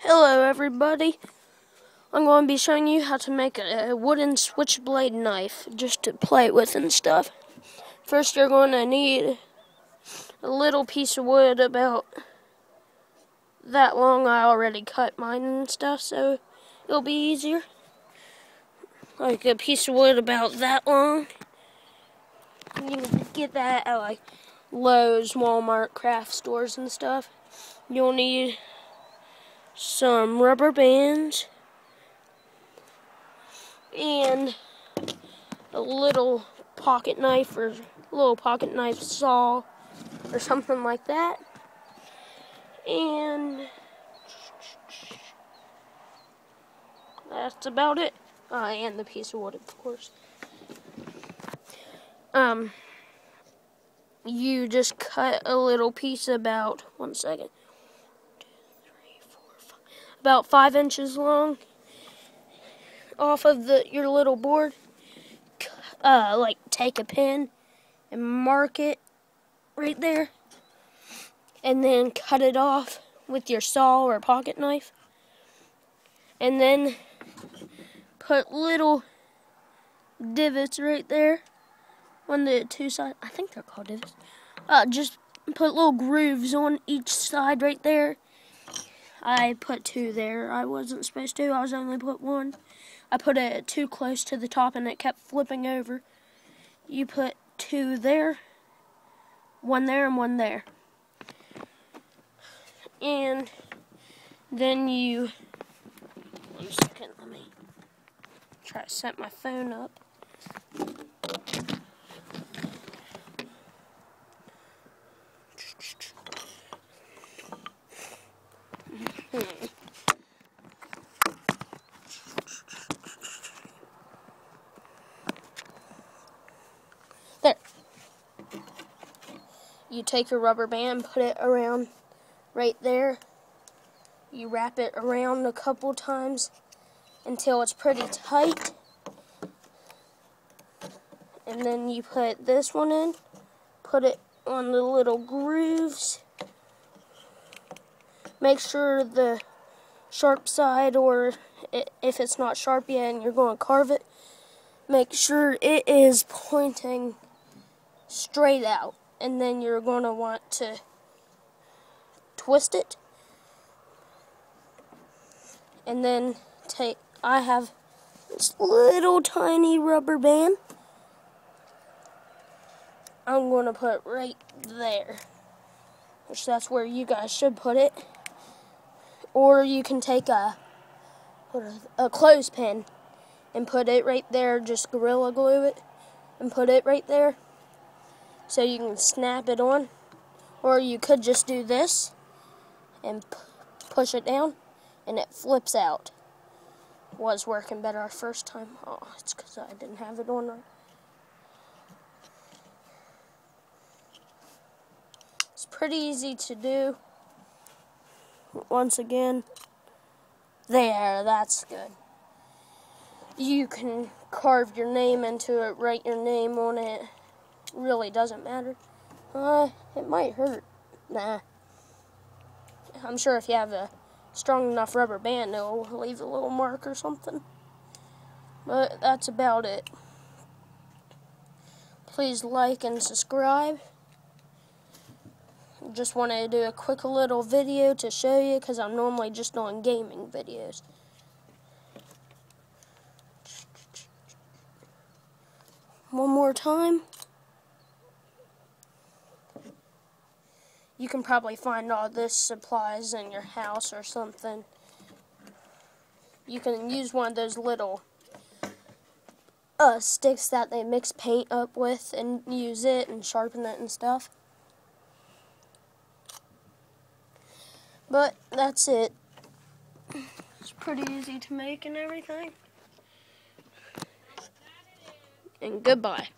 Hello everybody, I'm going to be showing you how to make a wooden switchblade knife just to play with and stuff. First you're going to need a little piece of wood about that long. I already cut mine and stuff so it'll be easier. Like a piece of wood about that long. You can get that at like Lowe's, Walmart, craft stores and stuff. You'll need some rubber bands and a little pocket knife or little pocket knife saw or something like that, and that's about it. And the piece of wood, of course. You just cut a little piece about, about 5 inches long off of your little board. Like take a pen and mark it right there, and then cut it off with your saw or pocket knife, and then put little divots right there on the two sides. I think they're called divots. Just put little grooves on each side right there. I put 2 there. I wasn't supposed to. I was only put 1. I put it too close to the top and it kept flipping over. You put 2 there, 1 there, and 1 there. And then you, 1 second, let me try to set my phone up. There. You take your rubber band, put it around right there. You wrap it around a couple times until it's pretty tight. And then you put this one in, put it on the little grooves. Make sure the sharp side, or if it's not sharp yet and you're going to carve it, make sure it is pointing straight out, and then you're going to want to twist it. And then I have this little tiny rubber band I'm going to put right there, which that's where you guys should put it. Or you can take a clothespin and put it right there, just Gorilla Glue it and put it right there so you can snap it on. Or you could just do this and push it down and it flips out. Was working better our first time. Oh, it's because I didn't have it on right. It's pretty easy to do. Once again, there, that's good. You can carve your name into it, write your name on it. Really doesn't matter. It might hurt. Nah. I'm sure if you have a strong enough rubber band, it'll leave a little mark or something. But that's about it. Please like and subscribe. Just wanted to do a quick little video to show you, because I'm normally just doing gaming videos. One more time. You can probably find all this supplies in your house or something. You can use one of those little sticks that they mix paint up with and use it and sharpen it and stuff. But that's it. It's pretty easy to make and everything. And goodbye.